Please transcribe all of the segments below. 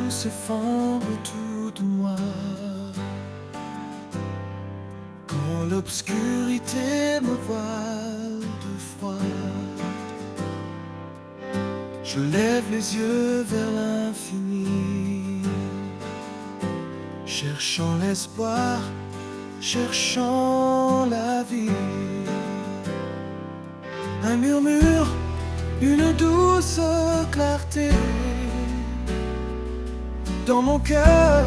tout s'effondre autour de moi. Quand l'obscurité me voile de froid, je lève les yeux vers l'infini, cherchant l'espoir, cherchant la vie. Un murmure, une douce clarté. Dans mon cœur,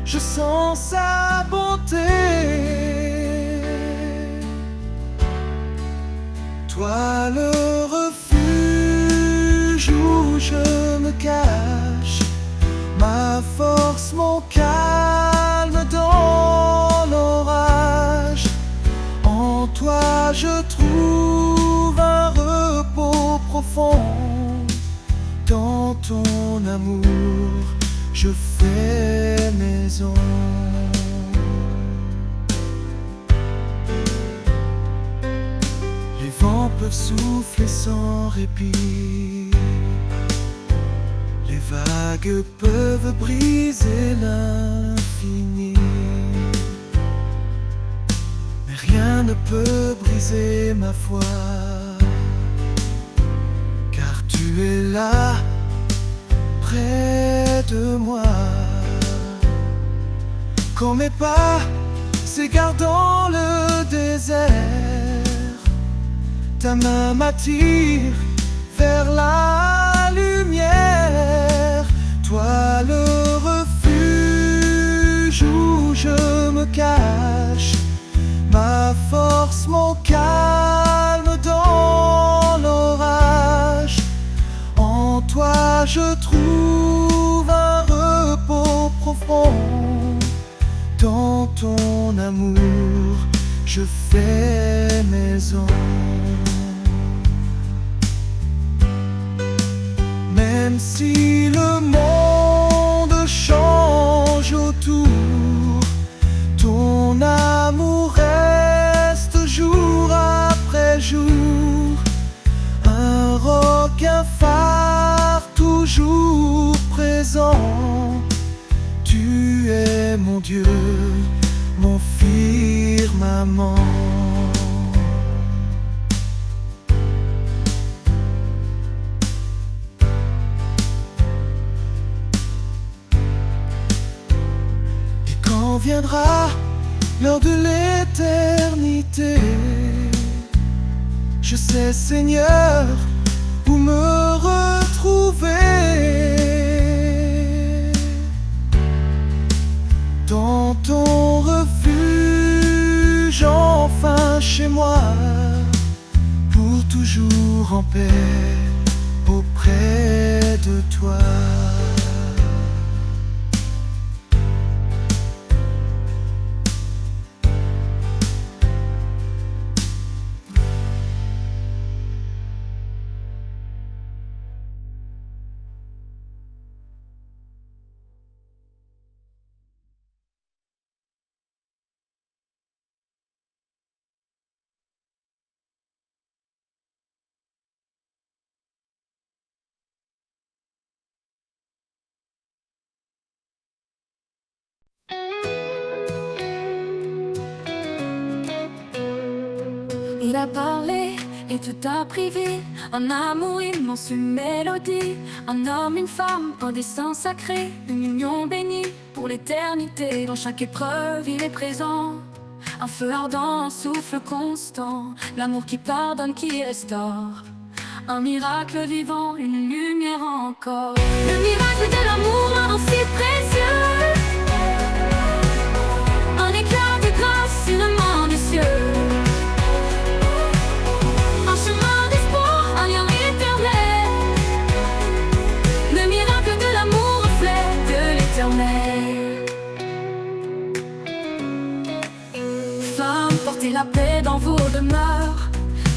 je sens sa bonté. Toi le refuge où je me cache, ma force, mon calme dans l'orage. En toi je trouve un repos profond. Dans ton amour, je fais maison. Les vents peuvent souffler sans répit, les vagues peuvent briser l'infini, mais rien ne peut briser ma foi, car tu es là, près de moi. Quand mes pas s'égarent dans le désert, ta main m'attire vers la lumière. Toi le refuge où je me cache, ma force, mon calme dans l'orage. En toi je trouve un repos profond. Dans ton amour, je fais maison. Même si le monde change autour, ton amour reste jour après jour. Un roc, un phare, toujours présent. Tu es mon Dieu, mon firmament. Et quand viendra l'heure de l'éternité, je sais, Seigneur, où me retrouver. Dans ton refuge, enfin chez moi, pour toujours en paix auprès de toi. Il a parlé et tout a privé, un amour immense, une mélodie, un homme, une femme, un destin sacré, une union bénie pour l'éternité. Dans chaque épreuve il est présent, un feu ardent, un souffle constant, l'amour qui pardonne, qui restaure, un miracle vivant, une lumière encore. Le miracle de l'amour, un don si précieux, un éclat de grâce, une main des cieux. Femmes, portez la paix dans vos demeures.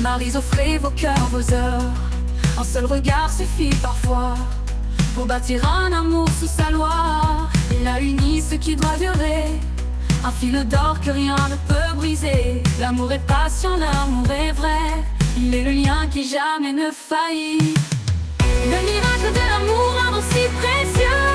Maris, offrez vos cœurs, vos heures. Un seul regard suffit parfois pour bâtir un amour sous sa loi. Il a uni ce qui doit durer, un fil d'or que rien ne peut briser. L'amour est patient, l'amour est vrai, il est le lien qui jamais ne faillit. Le miracle de l'amour, un don si précieux,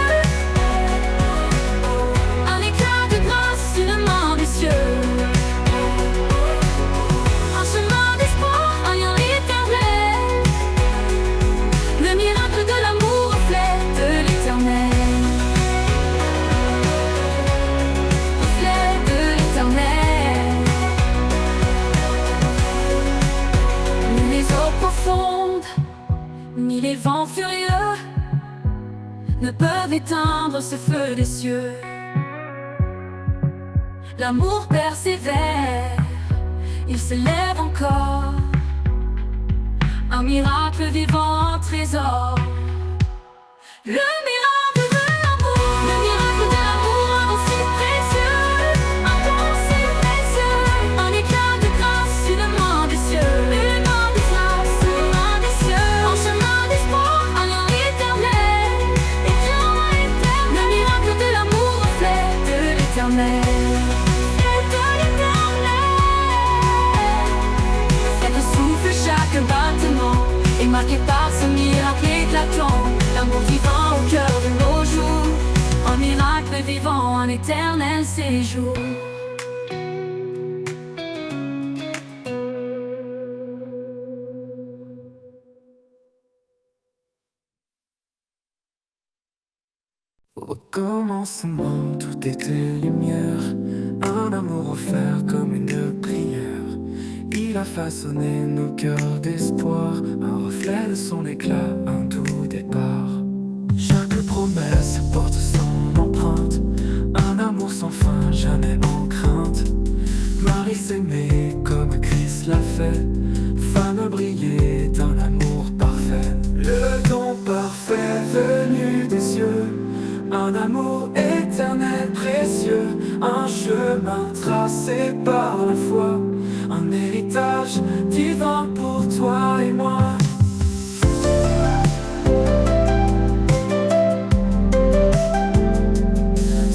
éteindre ce feu des cieux. L'amour persévère, il s'élève encore. Un miracle vivant, un trésor. Le miracle de l'amour, le miracle de l'amour, un don si précieux, un don si précieux, un éclat de grâce, une main des cieux, une main de grâce, une main des cieux, un chemin d'espoir, un lien éternel, éclat éternel. Le miracle de l'amour, reflet de l'éternel, et de l'éternel. Cette souffle, chaque battement est marqué par ce miracle éclatant. L'amour vivant au cœur de nos jours, un miracle vivant, un éternel séjour. Au commencement, tout était lumière, un amour offert comme une prière. Il a façonné nos cœurs d'espoir, un reflet de son éclat, un doux départ. Chaque promesse porte son empreinte, un amour sans fin, jamais en crainte. Marie s'aimait comme Christ l'a fait, femme brillait d'un amour parfait. Le don parfait venu des cieux, un amour éternel précieux, un chemin tracé par la foi, un héritage divin pour toi et moi.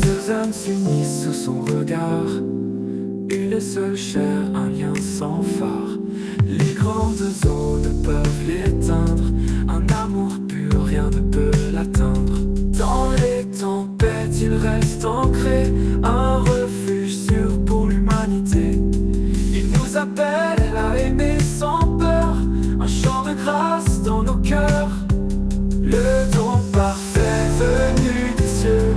Deux âmes s'unissent sous son regard, une seule chair, un lien sans phare. Les grandes eaux ne peuvent l'éteindre, un amour pur, rien ne peut l'atteindre. Dans les tempêtes, il reste ancré, un refuge sûr pour l'humanité. Il nous appelle à aimer sans peur, un chant de grâce dans nos cœurs. Le don parfait venu des cieux,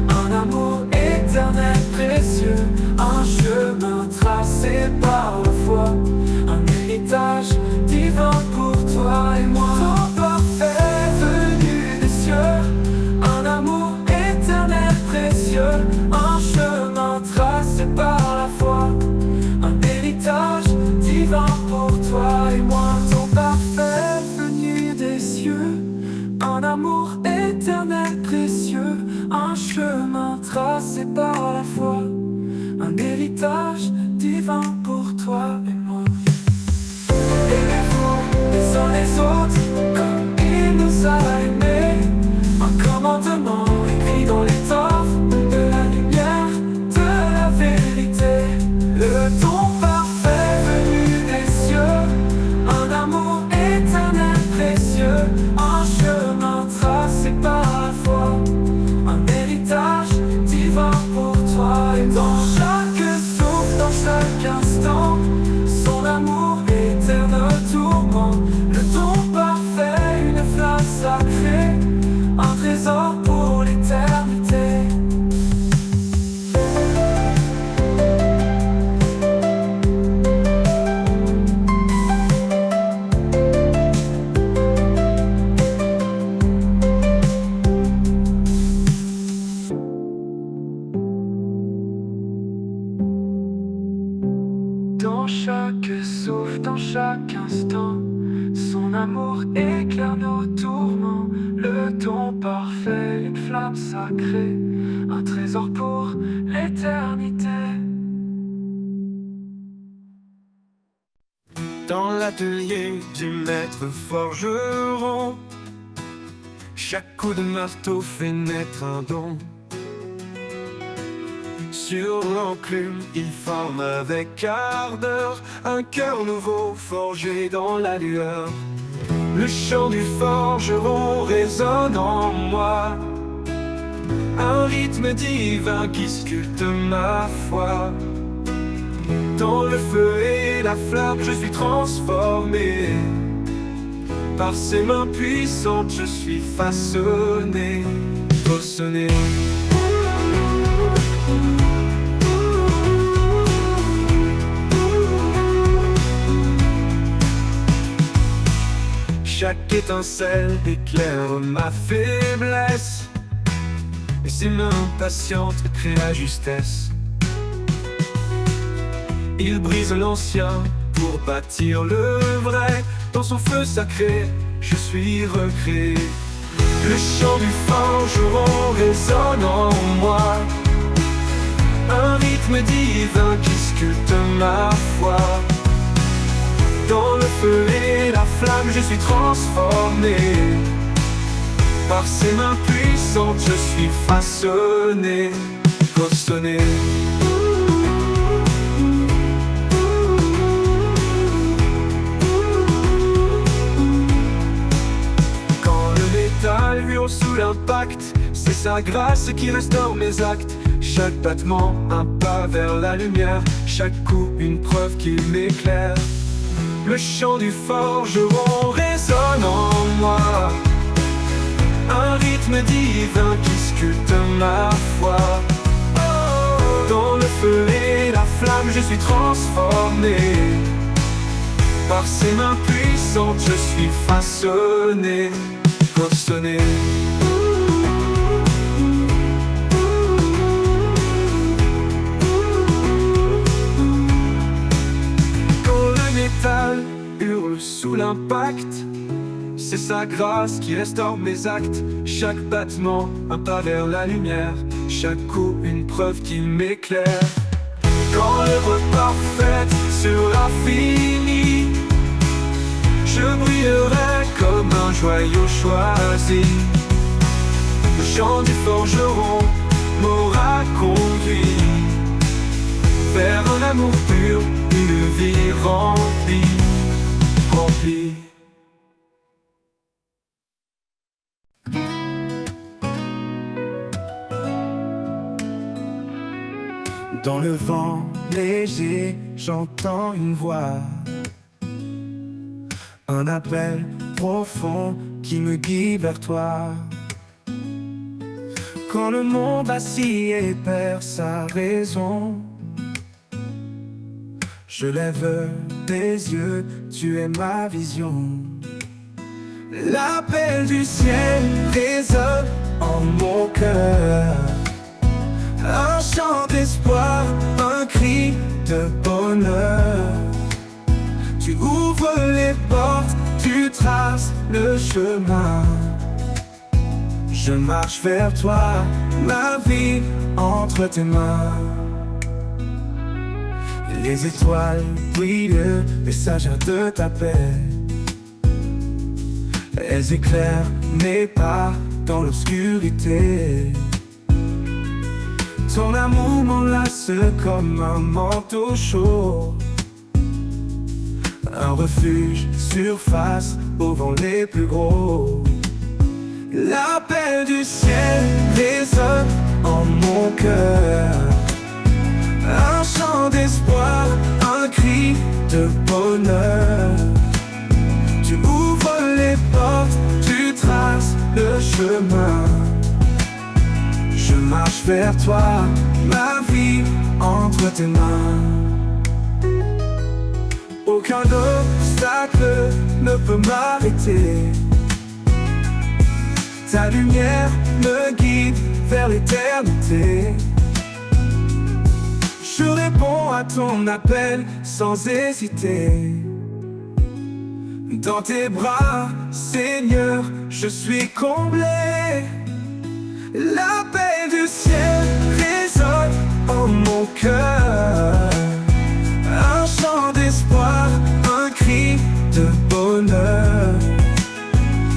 un amour éternel précieux, un chemin tracé par la foi, un héritage divin pour toi et moi. Don parfait venu des cieux, un amour éternel précieux, un chemin tracé par la foi, un héritage divin pour toi et moi. Ton parfait venu des cieux, un amour éternel précieux, un chemin tracé par la foi, un héritage divin pour toi et moi. Aimez-vous les uns les autres comme il nous a aimés, un commandement écrit dans l'étoffe de la lumière, de la vérité. Le don parfait venu des cieux, un amour éternel précieux, un chemin tracé par la foi, un héritage divin pour toi. Et dans chaque souffle, dans chaque instant, son amour éternel tourment. Le don parfait, une flamme sacrée, un trésor pour l'éternité. Dans chaque souffle, dans chaque instant, son amour éclaire nos tourments. Le don parfait, une flamme sacrée, un trésor pour l'éternité. Dans l'atelier du maître forgeron, chaque coup de marteau fait naître un don. Sur l'enclume, il forme avec ardeur un cœur nouveau forgé dans la lueur. Le chant du forgeron résonne en moi, un rythme divin qui sculpte ma foi. Dans le feu et la flamme, je suis transformé. Par ses mains puissantes, je suis façonné, façonné. Chaque étincelle éclaire ma faiblesse. ses mains patientes créent la justesse. Il brise l'ancien pour bâtir le vrai. Dans son feu sacré, je suis recréé. Le chant du forgeron résonne en moi, un rythme divin qui sculpte ma foi. Dans le feu et la flamme, je suis transformé. Par ses mains puissantes, je suis façonné, cautionné. Quand le métal hurle sous l'impact, c'est sa grâce qui restaure mes actes. Chaque battement, un pas vers la lumière. Chaque coup, une preuve qui m'éclaire. Le chant du forgeron résonne en moi, un rythme divin qui sculpte ma foi. Dans le feu et la flamme, je suis transformé. Par ses mains puissantes, je suis façonné, cautionné. Hurle sous l'impact, c'est sa grâce qui restaure mes actes. Chaque battement, un pas vers la lumière. Chaque coup, une preuve qui m'éclaire. Quand l'œuvre parfaite sera finie, je brillerai comme un joyau choisi. Le chant du forgeron m'aura conduit vers un amour pur, une vie remplie. Dans le vent léger, j'entends une voix, un appel profond qui me guide vers toi. Quand le monde vacille et perd sa raison, je lève tes yeux, tu es ma vision. L'appel du ciel résonne en mon cœur, un chant d'espoir, un cri de bonheur. Tu ouvres les portes, tu traces le chemin. Je marche vers toi, ma vie entre tes mains. Les étoiles brillent, messagères de ta paix. Elles éclairent mes pas dans l'obscurité. Ton amour m'enlace comme un manteau chaud, un refuge surface aux vents les plus gros. L'appel du ciel résonne en mon cœur, un chant d'espoir, un cri de bonheur. Tu ouvres les portes, tu traces le chemin. Je marche vers toi, ma vie entre tes mains. Aucun obstacle ne peut m'arrêter. Ta lumière me guide vers l'éternité. Je réponds à ton appel sans hésiter. Dans tes bras, Seigneur, je suis comblé. L'appel du ciel résonne en mon cœur, un chant d'espoir, un cri de bonheur.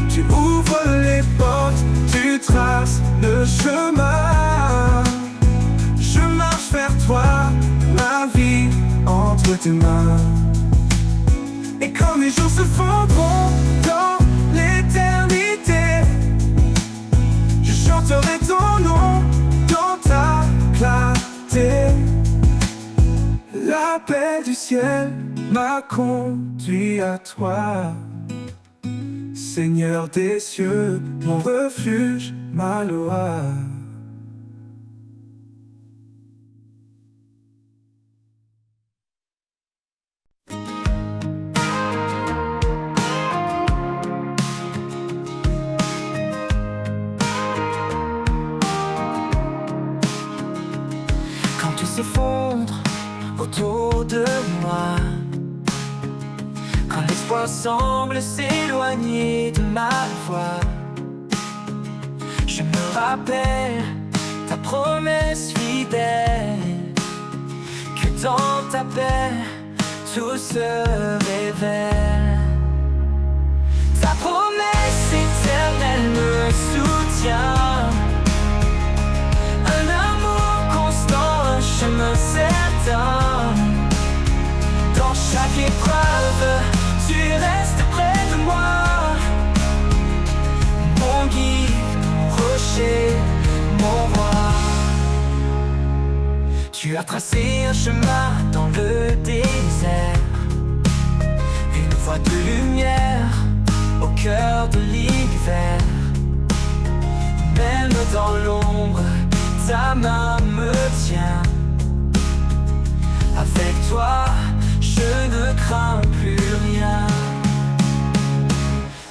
Tu ouvres les portes, tu traces le chemin. Je marche vers toi, ma vie entre tes mains. Et quand les jours se fondront dans l'éternité, je chanterai ton nom dans ta clarté. L'appel du ciel m'a conduit à toi, Seigneur des cieux, mon refuge, ma loi. se fondre autour de moi. Quand l'espoir semble s'éloigner de ma voix, je me rappelle ta promesse fidèle, que dans ta paix tout se révèle. Ta promesse éternelle me soutient, un amour constant, un chemin certain. Dans chaque épreuve, tu restes près de moi, mon guide, mon rocher, mon roi. Tu as tracé un chemin dans le désert, une voie de lumière au cœur de l'hiver. Même dans l'ombre, ta main me tient. Avec toi, je ne crains plus rien.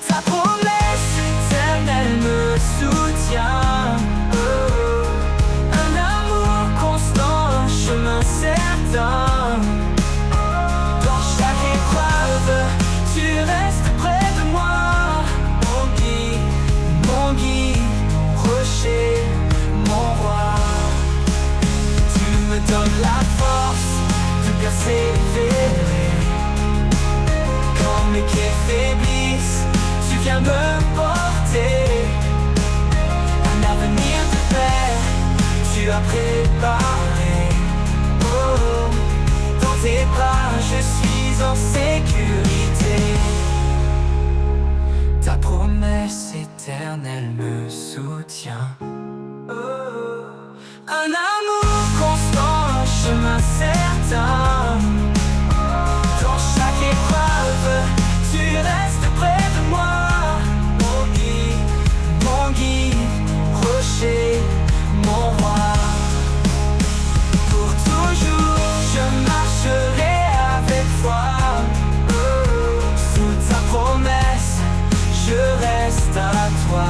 Ta promesse éternelle me soutient, un amour constant, un chemin certain. Dans chaque épreuve, tu restes près de moi, mon rocher, mon roi. Tu me donnes la force de persévérer. Quand mes pieds faiblissent, tu viens me porter. Un avenir de paix, tu as préparé. Oh, dans tes bras, je suis en sécurité. Ta promesse éternelle me soutient. Oh, un amour constant, un chemin certain. Dans chaque épreuve, tu restes près de moi, mon rocher, mon roi. Pour toujours, je marcherai avec toi. Sous ta promesse, je reste à toi.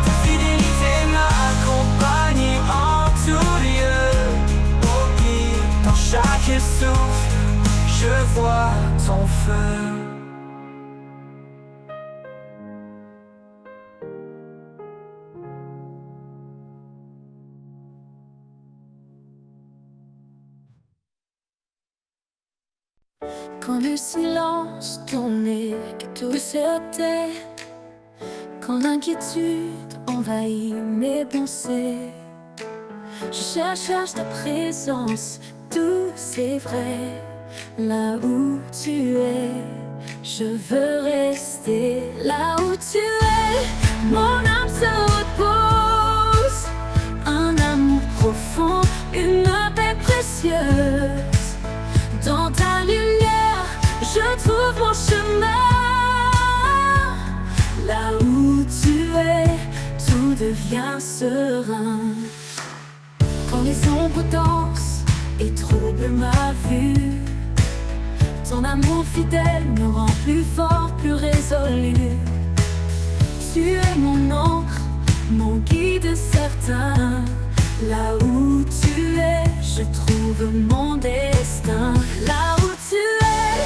Ta fidélité m'accompagne en tout lieu. Dans chaque souffle, je vois ton feu. Quand le silence tournait, que tout se tait, quand l'inquiétude envahit mes pensées, je cherche ta présence, douce et vraie. Là où tu es, je veux rester. Là où tu es, mon âme se repose. Un amour profond, une paix précieuse. Dans ta lumière, je trouve mon chemin. Là où tu es, tout devient serein. Quand les ombres dansent et troublent ma vue, ton amour fidèle me rend plus fort, plus résolu. Tu es mon encre, mon guide certain. Là où tu es, je trouve mon destin. Là où tu es,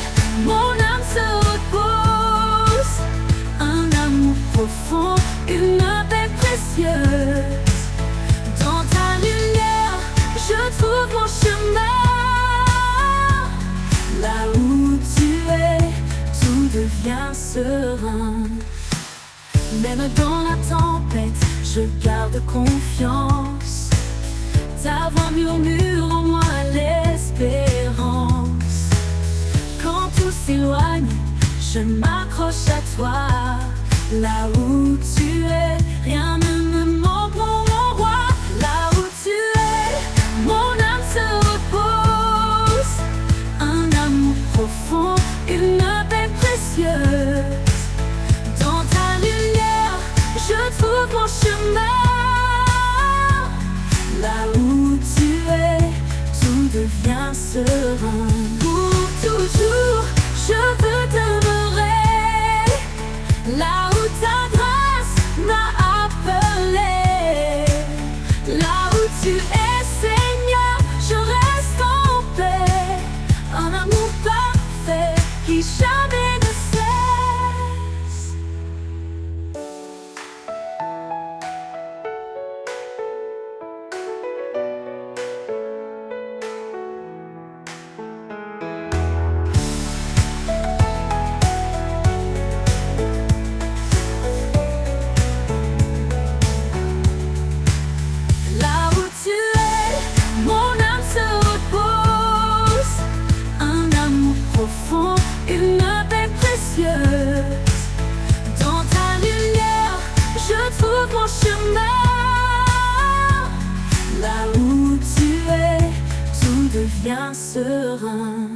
mon âme se repose. Un amour profond, une paix précieuse. Dans ta lumière, je trouve mon chemin. Là où tu es, tout devient serein. Même dans la tempête, je garde confiance. Ta voix murmure en moi l'espérance. Quand tout s'éloigne, je m'accroche à toi. Là où tu es, rien ne me manque, mon roi. Là où tu es, mon âme se repose. Un amour profond, une paix précieuse. Dans ta lumière, je trouve mon chemin. Là où tu es, tout devient serein. Pour toujours, je veux demeurer. Là où ta grâce m'a appelé. Là où tu es, Seigneur. demeure. Là où tu es, tout devient serein.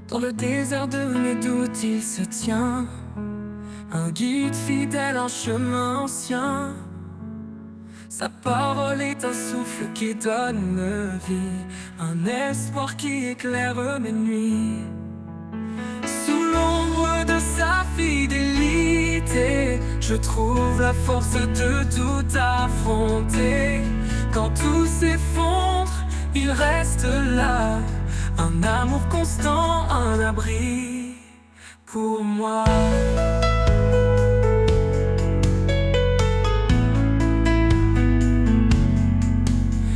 Dans le désert de mes doutes, il se tient un guide fidèle, un chemin ancien. Sa parole est un souffle qui donne vie, un espoir qui éclaire mes nuits. Sous l'ombre de sa fidélité, je trouve la force de tout affronter. Quand tout s'effondre, il reste là, un amour constant, un abri pour moi.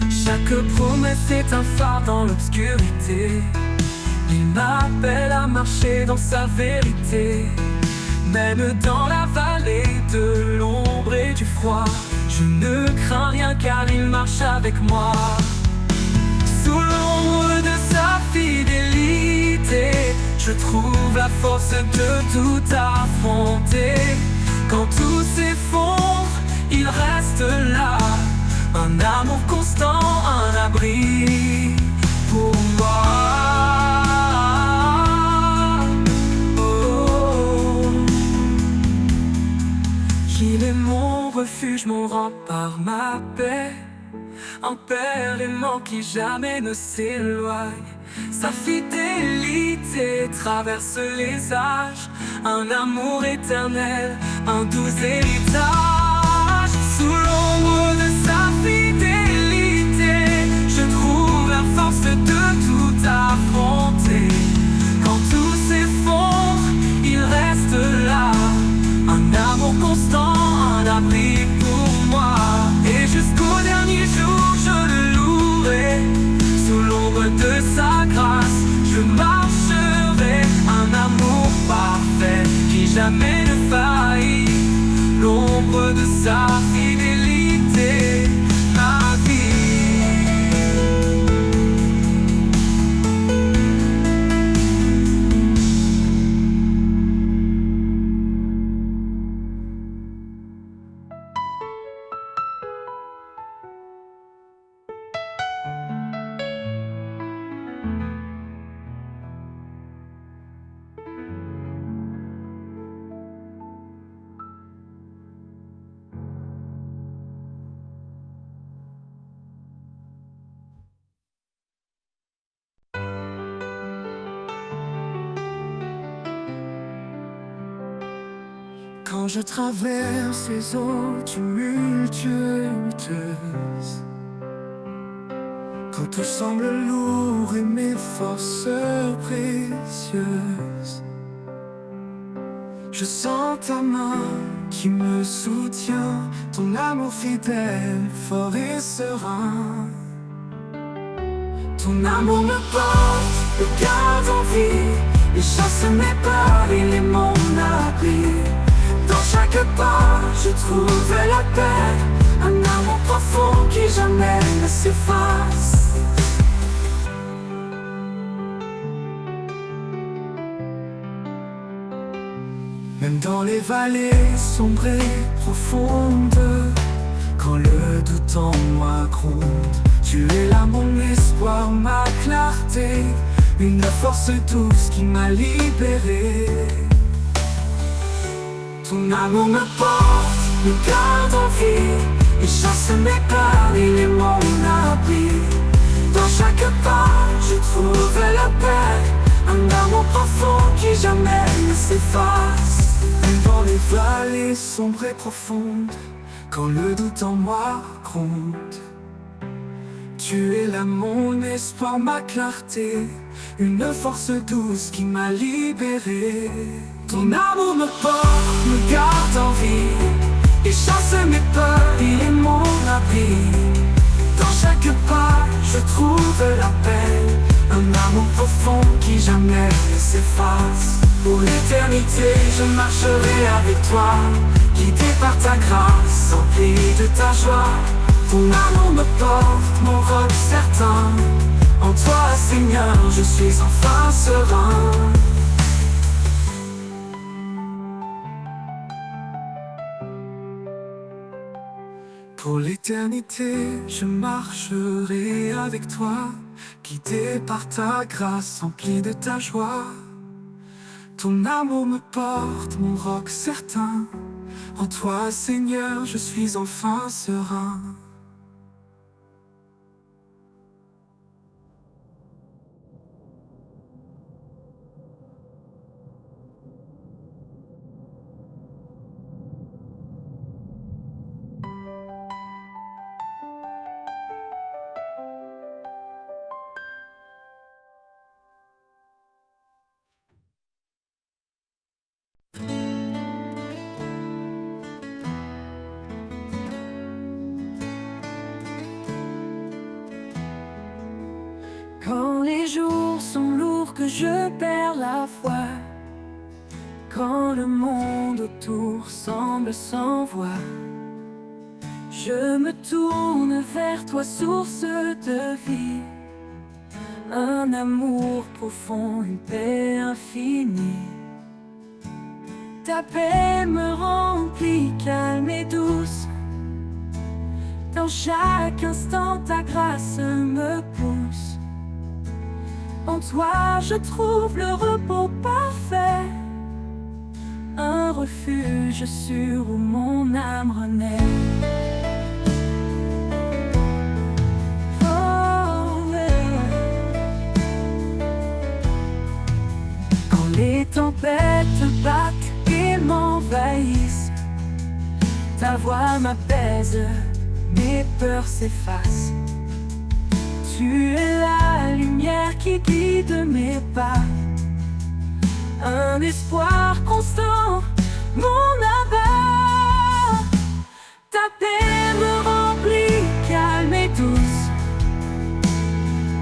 Chaque promesse est un phare dans l'obscurité. Il m'appelle à marcher dans sa vérité. Même dans la vallée de l'ombre et du froid, je ne crains rien car il marche avec moi. Sous l'ombre de sa fidélité, je trouve la force de tout affronter. Quand tout s'effondre, il reste là, un amour constant, un abri pour moi. Oh. Il est mon refuge, mon rempart, ma paix, un père aimant qui jamais ne s'éloigne. Sa fidélité traverse les âges, un amour éternel, un doux héritage. Sous l'ombre de sa fidélité, je trouve la force de tout affronter. Quand tout s'effondre, il reste là, un amour constant, un abri pour moi. Et jusqu'au dernier jour, je le louerai. Sous l'ombre de sa grâce, je marcherai. Un amour parfait qui jamais ne faillit. L'ombre de sa fidélité, ma vie. Quand je traverse les eaux tumultueuses, quand tout semble lourd et mes forces précieuses, je sens ta main qui me soutient, ton amour fidèle, fort et serein. Ton amour me porte, me garde en vie, il chasse mes peurs, il est mon abri. Dans chaque pas, je trouve la paix, un amour profond qui jamais ne s'efface. Même dans les vallées sombres et profondes, quand le doute en moi gronde, tu es là mon espoir, ma clarté, une force douce qui m'a libéré. Ton amour me porte, me garde en vie, il chasse mes peurs, il est mon abri. Dans chaque pas, je trouve la paix, un amour profond qui jamais ne s'efface. Même dans les vallées sombres et profondes, quand le doute en moi gronde, tu es là mon espoir, ma clarté, une force douce qui m'a libéré. Ton amour me porte, me garde en vie, et chasse mes peurs, il est mon abri. Dans chaque pas, je trouve la paix, un amour profond qui jamais ne s'efface. Pour l'éternité, je marcherai avec toi, guidé par ta grâce, empli de ta joie. Ton amour me porte, mon roc certain. En toi, Seigneur, je suis enfin serein. Pour l'éternité, je marcherai avec toi, guidé par ta grâce, empli de ta joie. Ton amour me porte, mon roc certain. En toi, Seigneur, je suis enfin serein. Quand les jours sont lourds, que je perds la foi, quand le monde autour semble sans voie, je me tourne vers toi, source de vie. Un amour profond, une paix infinie. Ta paix me remplit, calme et douce. Dans chaque instant, ta grâce me pousse. En toi, je trouve le repos parfait. Un refuge sûr où mon âme renaît. Oh, yeah. Quand les tempêtes battent et m'envahissent, ta voix m'apaise, mes peurs s'effacent. Tu es la lumière qui guide mes pas, un espoir constant, mon abat. Ta paix me remplit, calme et douce.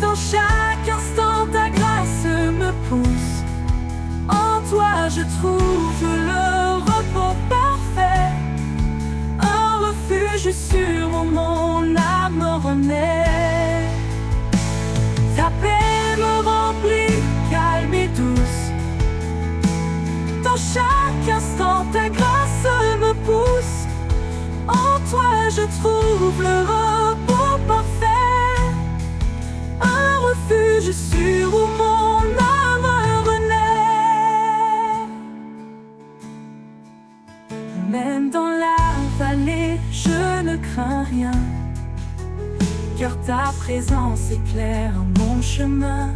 Dans chaque instant, ta grâce me pousse. En toi, je trouve le repos parfait, un refuge sûr où mon âme renaît. Ta paix me remplit, calme et douce. Dans chaque instant, ta grâce me pousse. En toi, je trouve le repos parfait, un refuge sûr où mon âme renaît. Même dans la vallée, je ne crains rien, car ta présence éclaire mon chemin.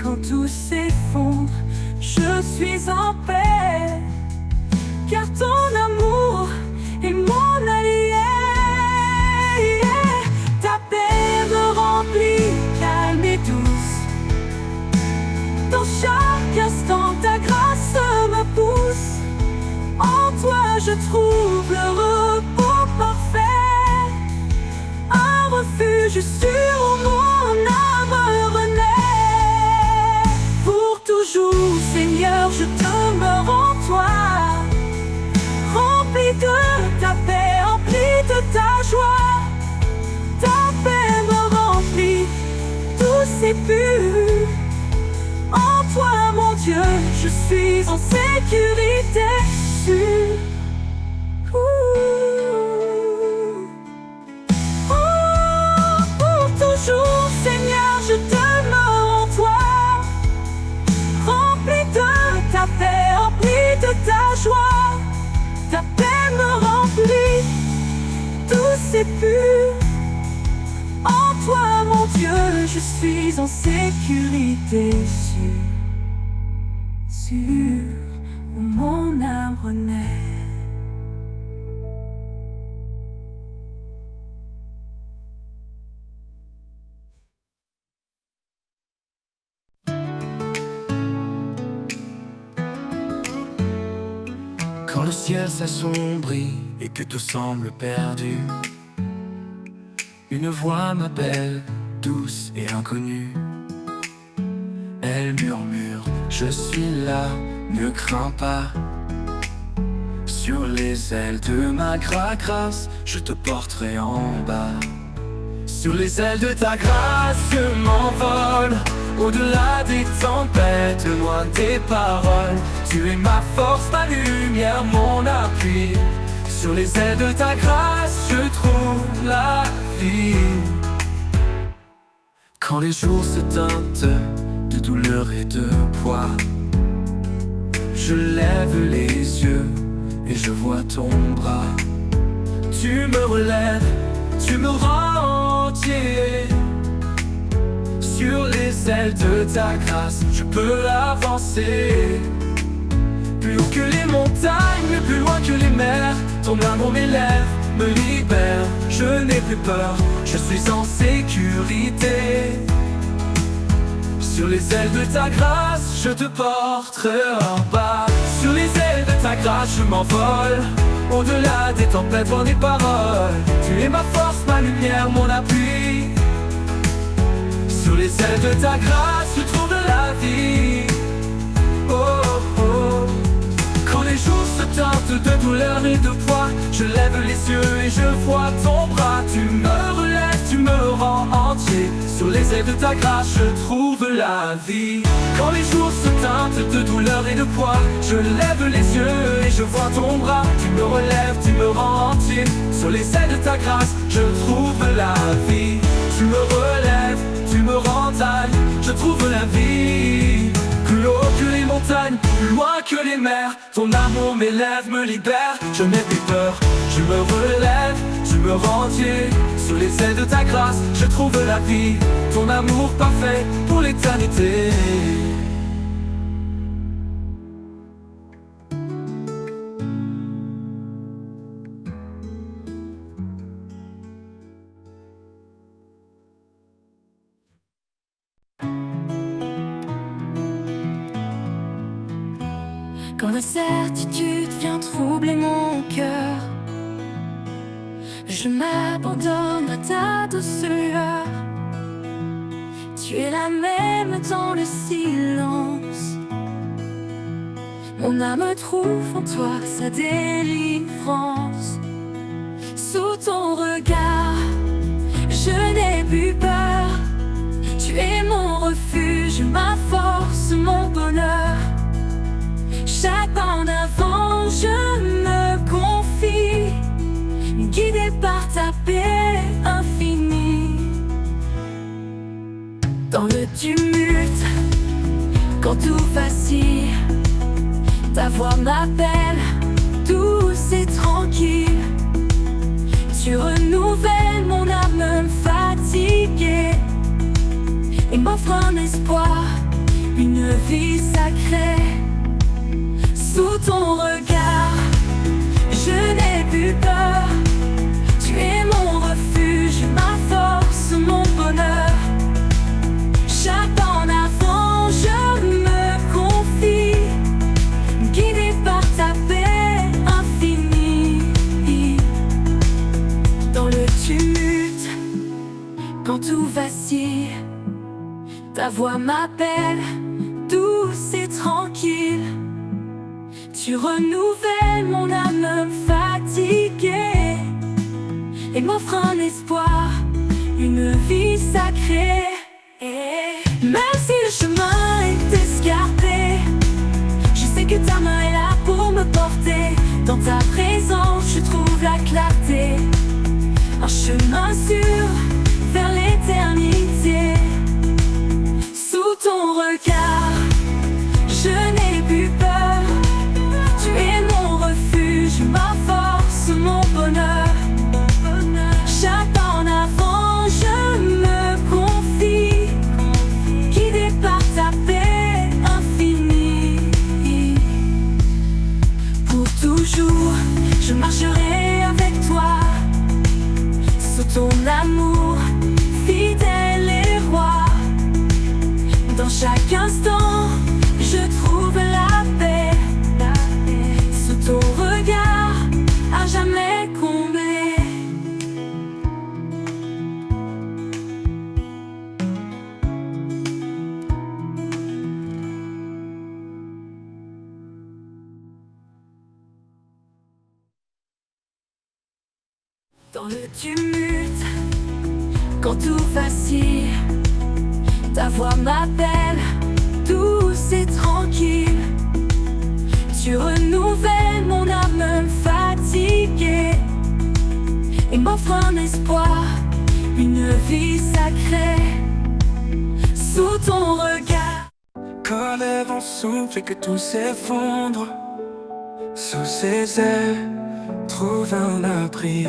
Quand tout s'effondre, je suis en paix, car ton amour est mon allié. Ta paix me remplit, calme et douce. Dans chaque instant, ta grâce me pousse. En toi, je trouve le repos parfait, un refuge sûr où mon âme renaît. Pour toujours, Seigneur, je demeure en toi, rempli de ta paix, empli de ta joie. Ta paix me remplit, douce et pure. En toi, mon Dieu, je suis en sécurité sûre. Pour toujours, Seigneur, je demeure en toi, rempli de ta paix, empli de ta joie. Ta paix me remplit, douce et pure. En toi, mon Dieu, je suis en sécurité sûre, sûre où mon âme renaît. Quand le ciel s'assombrit et que tout semble perdu, une voix m'appelle, douce et inconnue. Elle murmure, je suis là, ne crains pas. Sur les ailes de ma grâce, je te porterai en bas. Sur les ailes de ta grâce, je m'envole. Au-delà des tempêtes, loin des paroles. Tu es ma force, ma lumière, mon appui. Sur les ailes de ta grâce, je trouve la vie. Quand les jours se teintent de douleur et de poids, je lève les yeux et je vois ton bras. Tu me relèves, tu me rends entier. Sur les ailes de ta grâce, je peux avancer. Plus haut que les montagnes, plus loin que les mers, ton amour m'élève, me libère. Je n'ai plus peur, je suis en sécurité. Sur les ailes de ta grâce, je te porterai en bas. Sur les ailes de ta grâce, je m'envole. Au-delà des tempêtes, loin des paroles. Tu es ma force, ma lumière, mon appui. Sur les ailes de ta grâce, je trouve la vie. Oh, oh, oh. Quand les jours se teintent de douleur et de poids, je lève les yeux et je vois ton bras. Tu me relèves, tu me rends entier. Sur les ailes de ta grâce, je trouve la vie. Quand les jours se teintent de douleur et de poids, je lève les yeux et je vois ton bras. Tu me relèves, tu me rends entier. Sur les ailes de ta grâce, je trouve la vie. Tu me relèves, tu me rends taille, je trouve la vie. Plus haut que les montagnes, plus loin que les mers, ton amour m'élève, me libère. Je n'ai plus peur, je me relève, tu me rends entier. Sur les ailes de ta grâce, je trouve la vie. Ton amour parfait pour l'éternité. Quand l'incertitude vient troubler mon cœur, je m'abandonne à ta douceur. Tu es la même dans le silence. Mon âme trouve en toi sa délivrance. Sous ton regard, je n'ai plus peur. Tu es mon refuge, ma force, mon bonheur. Chaque pas en avant, je me confie, guidé par ta paix infinie. Dans le tumulte, quand tout vacille, ta voix m'appelle, douce et tranquille. Tu renouvelles mon âme fatiguée et m'offres un espoir, une vie sacrée. Sous ton regard, je n'ai plus peur. Tu es mon refuge, ma force, mon bonheur. Chaque pas en avant, je me confie, guidé par ta paix infinie. Dans le tumulte, quand tout vacille, ta voix m'appelle, douce et tranquille. Tu renouvelles mon âme fatiguée et m'offres un espoir, une vie sacrée. Même si le chemin est escarpé, je sais que ta main est là pour me porter. Dans ta présence, je trouve la clarté, un chemin sûr vers l'éternité. Sous ton regard, je n'ai plus peur. Tu es mon refuge, ma force, mon bonheur. Chaque pas en avant, je me confie, guidé par ta paix infinie. Pour toujours, je marcherai avec toi, sous ton amour, fidèle et roi. Dans chaque instant, je trouve la paix. Sous ton regard, à jamais comblé. Dans le tumulte, quand tout vacille, ta voix m'appelle, douce et tranquille. Tu renouvelles mon âme fatiguée et m'offres un espoir, une vie sacrée sous ton regard. Quand les vents soufflent et que tout s'effondre, sous ses ailes, trouve un abri.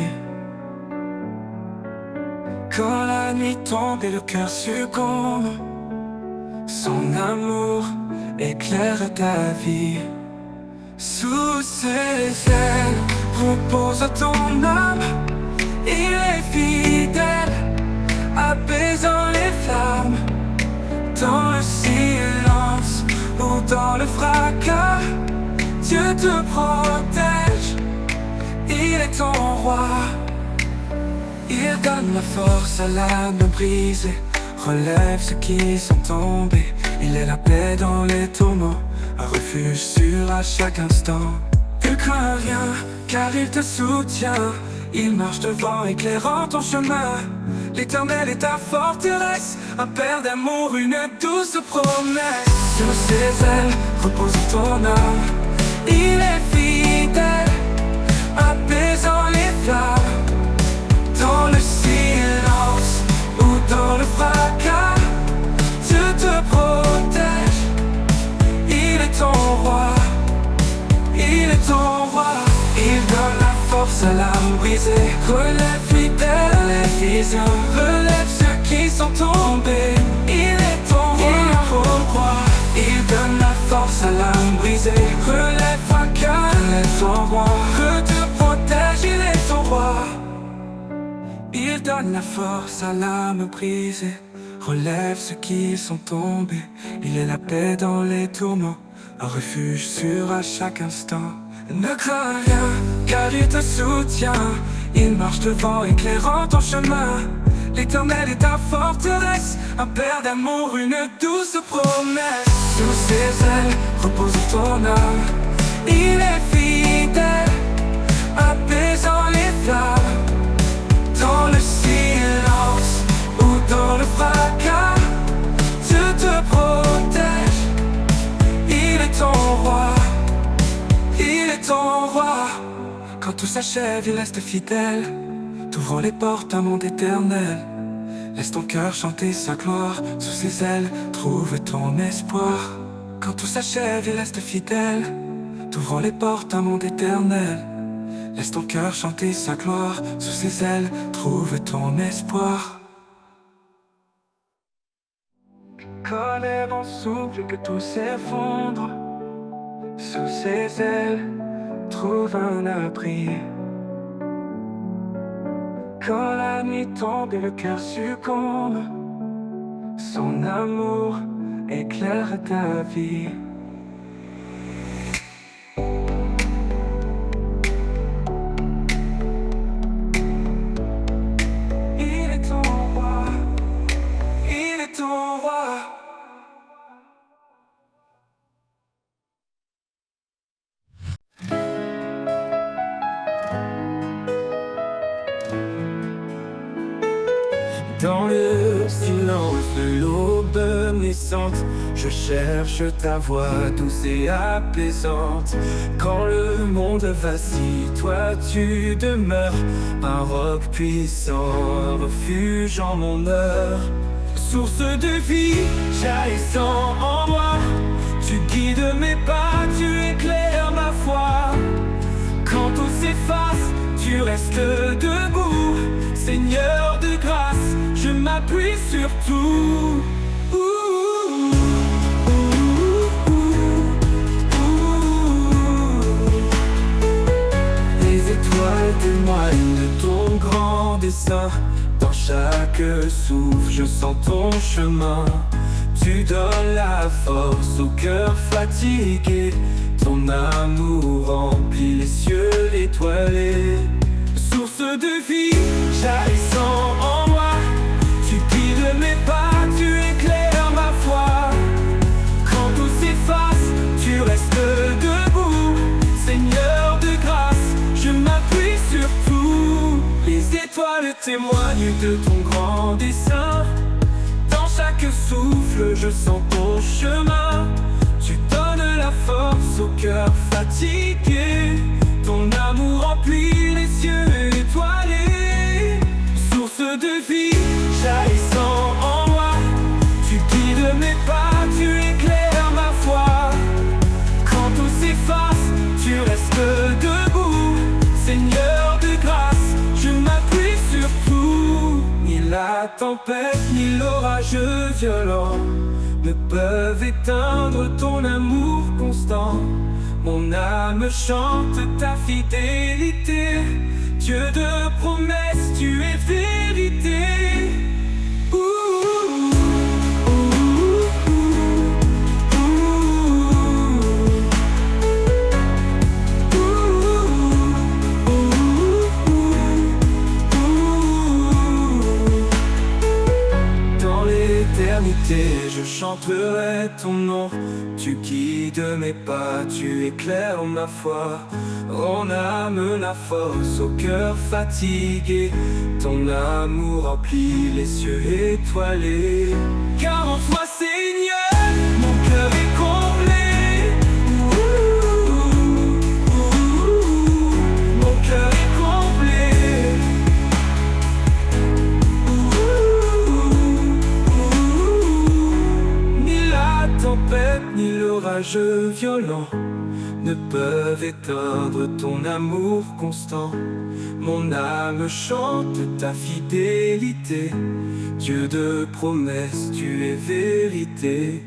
Quand la nuit tombe et le cœur succombe, son amour éclaire ta vie. Sous ses ailes, repose ton âme. Il est fidèle, apaisant les flammes. Dans le silence ou dans le fracas, Dieu te protège, il est ton roi. Il donne la force à l'âme brisée, relève ceux qui sont tombés. Il est la paix dans les tourments, un refuge sûr à chaque instant. Ne crains rien, car il te soutient. Il marche devant, éclairant ton chemin. L'Éternel est ta forteresse, un père d'amour, une douce promesse. Sur ses ailes repose ton âme. Il est fidèle, apaisant les flammes. Dans le silence ou dans le fracas, Dieu te protège. Il est ton roi, il est ton roi. Il donne la force à l'âme brisée, relève fidèle les visions, relève ceux qui sont tombés. Il est ton roi, il donne la force à l'âme brisée, relève fracas, il est ton roi, te protège, il est ton roi. Il donne la force à l'âme brisée, relève ceux qui sont tombés. Il est la paix dans les tourments, un refuge sûr à chaque instant. Ne crains rien, car il te soutient. Il marche devant, éclairant ton chemin. L'Éternel est ta forteresse, un père d'amour, une douce promesse. Sous ses ailes repose ton âme. Il est fidèle, apaisant les flammes. Dans le silence ou dans le fracas, Dieu te protège. Il est ton roi, il est ton roi. Quand tout s'achève, il reste fidèle, t'ouvrant les portes d'un monde éternel. Laisse ton cœur chanter sa gloire, sous ses ailes, trouve ton espoir. Quand tout s'achève, il reste fidèle, t'ouvrant les portes d'un monde éternel. Laisse ton cœur chanter sa gloire, sous ses ailes, trouve ton espoir. Quand les vents soufflent et que tout s'effondre, sous ses ailes, trouve un abri. Quand la nuit tombe et le cœur succombe, son amour éclaire ta vie. Il est ton roi, il est ton roi. Dans le silence de l'aube naissante, je cherche ta voix douce et apaisante. Quand le monde vacille, toi tu demeures, un roc puissant, un refuge en mon heure. Source de vie, jaillissant en moi, tu guides mes pas, tu éclaires ma foi. Quand tout s'efface, tu restes debout, Seigneur de grâce, je m'appuie sur tout. Les étoiles témoignent de ton grand dessein. Dans chaque souffle, je sens ton chemin. Tu donnes la force au cœur fatigué. Ton amour remplit les cieux étoilés. Source de vie, jaillissant en moi, tu guides mes pas, tu éclaires ma foi. Quand tout s'efface, tu restes debout, Seigneur de grâce, je m'appuie sur tout. Les étoiles de ton grand dessein. Dans chaque souffle, je sens ton chemin. Tu donnes la force au cœur fatigué. Ton amour remplit les cieux étoilés. Source de vie, jaillissant en moi. Tu guides mes pas, tu éclaires ma foi. Quand tout s'efface, tu restes debout. Seigneur de grâce, je m'appuie sur tout. Ni la tempête, ni l'orage violent ne peuvent éteindre ton amour constant. Mon âme chante ta fidélité. Dieu de promesses, tu es vérité. Je chanterai ton nom. Tu guides mes pas, tu éclaires ma foi. En âme la force au cœur fatigué. Ton amour remplit les cieux étoilés. Car en toi, Seigneur, mon cœur est comblé. Mon cœur est comblé. Tempête ni l'orage violent ne peuvent éteindre ton amour constant. Mon âme chante ta fidélité. Dieu de promesses, tu es vérité,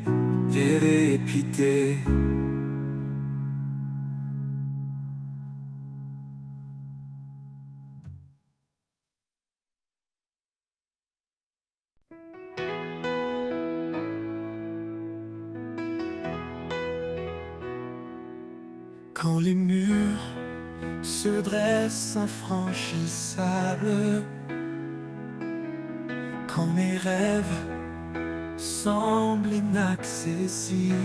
vérité. Quand les murs se dressent infranchissables, quand mes rêves semblent inaccessibles,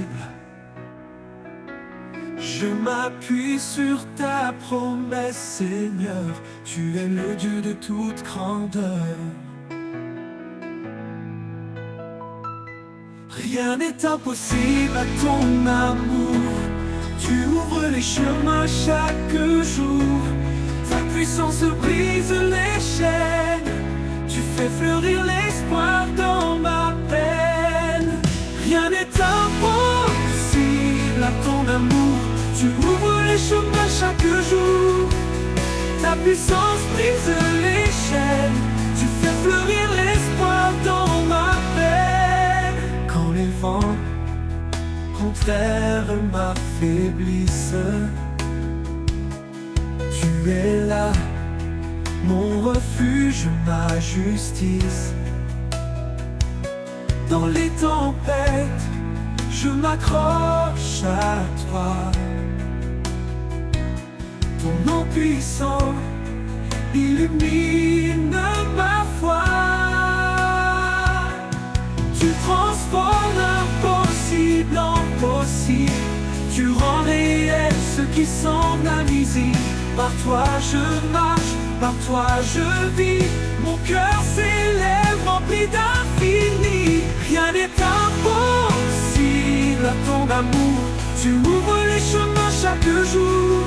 je m'appuie sur ta promesse, Seigneur. Tu es le Dieu de toute grandeur. Rien n'est impossible à ton amour. Tu ouvres les chemins chaque jour. Ta puissance brise les chaînes. Tu fais fleurir l'espoir dans ma peine. Rien n'est impossible à ton amour. Tu ouvres les chemins chaque jour. Ta puissance brise les chaînes. Tu fais fleurir l'espoir dans ma peine. Quand les vents contraire m'affaiblisse, tu es là, mon refuge, ma justice. Dans les tempêtes, je m'accroche à toi. Ton nom puissant illumine ma foi. Tu transformes l'impossible en possible. Tu rends réel ce qui semble invisible. Par toi je marche, par toi je vis. Mon cœur s'élève rempli d'infini. Rien n'est impossible à ton amour. Tu ouvres les chemins chaque jour.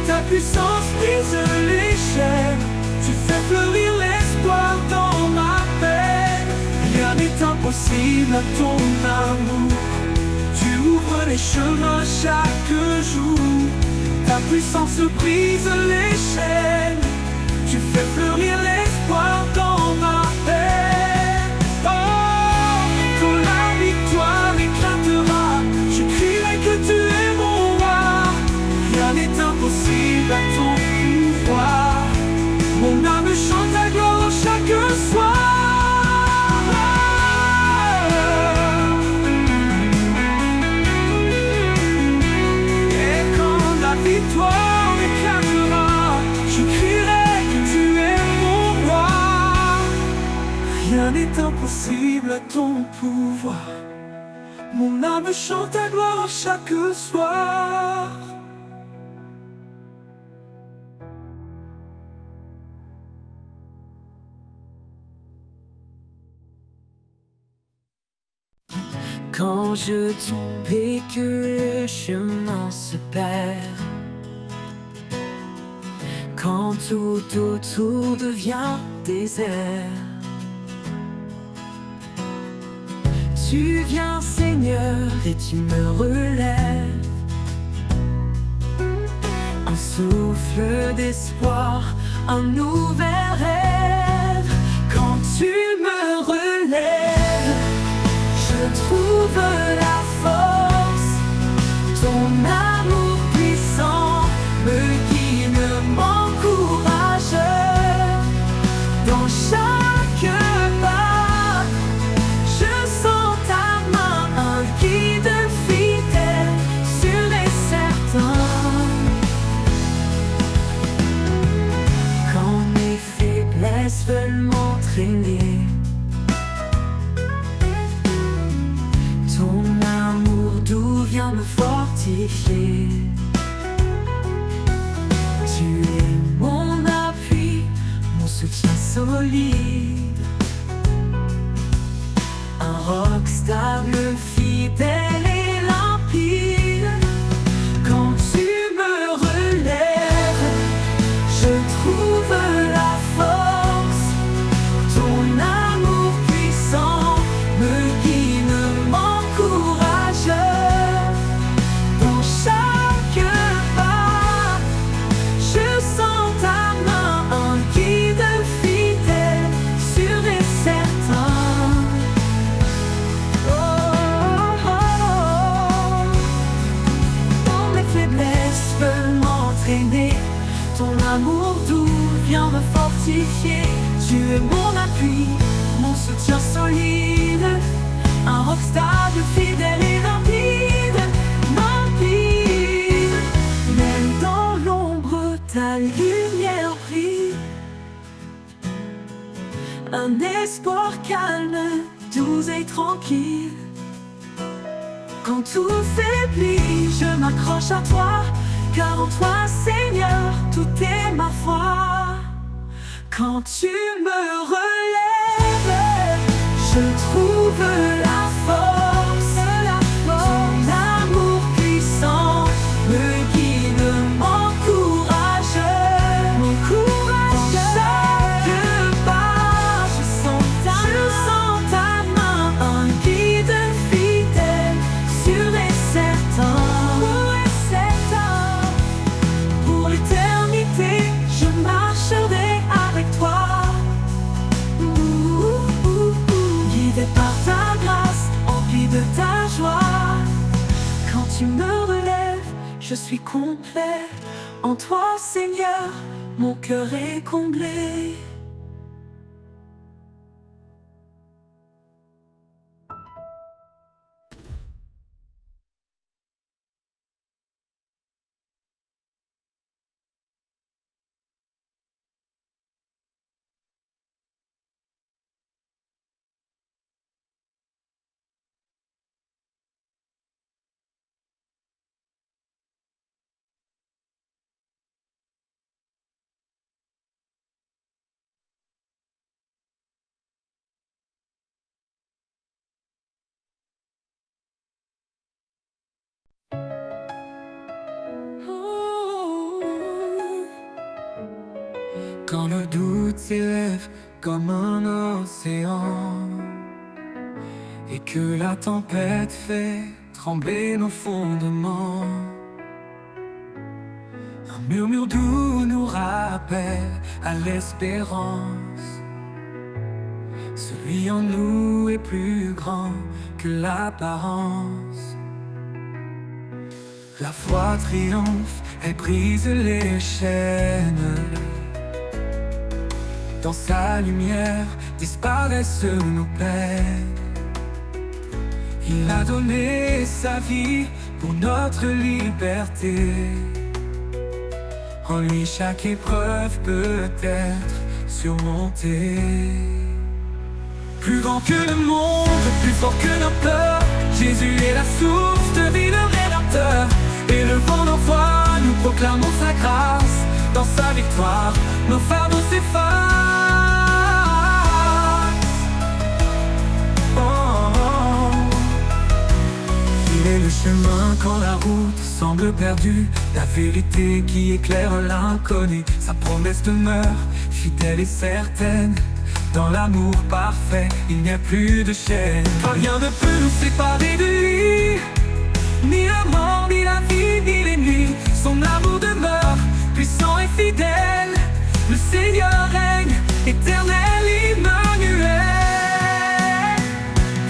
Ta puissance brise les chaînes. Tu fais fleurir l'espoir dans ma peine. Rien n'est impossible à ton amour. Tu ouvres les chemins chaque jour. Ta puissance brise les chaînes. Tu fais fleurir l'espoir dans ma peine. Oh, quand la victoire éclatera, je crierai que tu es mon roi. Rien n'est impossible à ton pouvoir. Mon âme chante ta gloire chaque soir. Victoire éclatera, je crierai que tu es mon roi. Rien n'est impossible à ton pouvoir. Mon âme chante ta gloire chaque soir. Quand je tombe et que le chemin se perd, quand tout autour devient désert, tu viens Seigneur et tu me relèves. Un souffle d'espoir, un nouvel rêve. Quand tu me relèves, je trouve la force. Ton amour puissant me guide, m'encourage. Dans chaque pas, je sens ta main, un guide fidèle, sûr et certain. Quand mes faiblesses veulent m'entraîner, ton amour doux vient me fortifier. Tu es mon appui, mon soutien solide, un roc stable, fidèle et limpide. Quand tu me relèves, je trouve la force. Ton amour puissant me guide, m'encourage. Dans chaque pas, je sens ta main, un guide fidèle, sûr et certain. Oh, oh, oh. Quand mes faiblesses veulent m'entraîner, ton amour doux vient me fortifier. Tu es mon appui, mon soutien solide, un roc stable, fidèle et limpide, limpide. Même dans l'ombre, ta lumière brille, un espoir calme, doux et tranquille. Quand tout faiblit, je m'accroche à toi, car en toi, Seigneur, tout est ma foi. Quand tu me relèves, je trouve la force. Ton amour puissant me guide, m'encourage. Dans chaque pas, je sens ta main, un guide fidèle, sûr et certain. Pour l'éternité, je marcherai avec toi. Guidé par ta grâce, empli de ta joie. Quand tu me relèves, je suis complet. En toi, Seigneur, mon cœur est comblé. Quand le doute s'élève comme un océan et que la tempête fait trembler nos fondements, un murmure doux nous rappelle à l'espérance. Celui en nous est plus grand que l'apparence. La foi triomphe, elle brise les chaînes. Dans sa lumière disparaissent nos peines. Il a donné sa vie pour notre liberté. En lui chaque épreuve peut être surmontée. Plus grand que le monde, plus fort que nos peurs, Jésus est la source de vie, le Rédempteur. Élevons nos voix, nous proclamons sa grâce. Dans sa victoire, nos fardeaux s'effacent. Oh, oh, oh. chemin quand la route semble perdue, la vérité qui éclaire l'inconnu. Sa promesse demeure fidèle et certaine. Dans l'amour parfait, il n'y a plus de chaîne. Rien ne peut nous séparer de lui, ni la mort, ni la vie, ni les nuits. Son amour demeure puissant et fidèle. Le Seigneur règne, éternel, Emmanuel.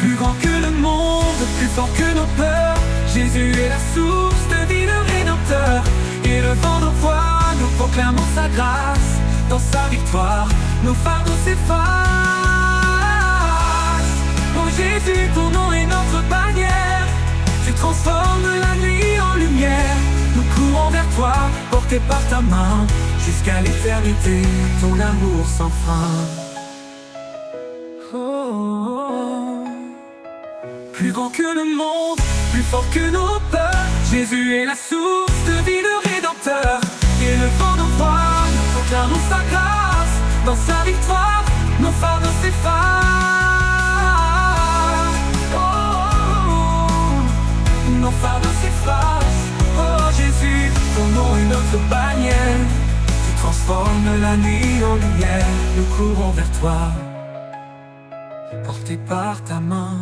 Plus grand que le monde, plus fort que nos peurs, Jésus est la source de vie, le Rédempteur. Et le vent d'envoi, nous proclamons sa grâce. Dans sa victoire, nos fardeaux s'effacent. Oh Jésus, ton nom est notre bannière. Tu transformes la nuit en lumière. Nous courons vers toi, portés par ta main. Jusqu'à l'éternité, ton amour sans fin. Oh. Plus grand que le monde, plus fort que nos peurs, Jésus est la source de vie, le Rédempteur. Et le vent d'envoi, nous proclamons sa grâce. Dans sa victoire, nos fardeaux s'effacent. Oh, nos fardeaux s'effacent. Oh Jésus, ton nom est notre bannière. Tu transformes la nuit en lumière. Nous courons vers toi, portés par ta main.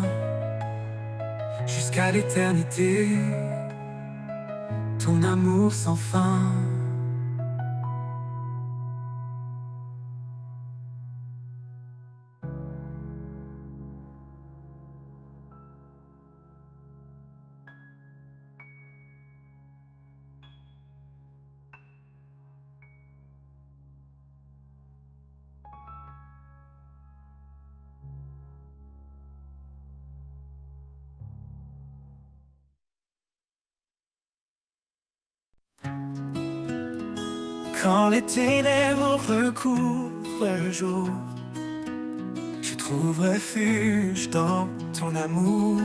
Jusqu'à l'éternité, ton amour sans fin. Quand les ténèbres recouvrent le jour, je trouve refuge dans ton amour.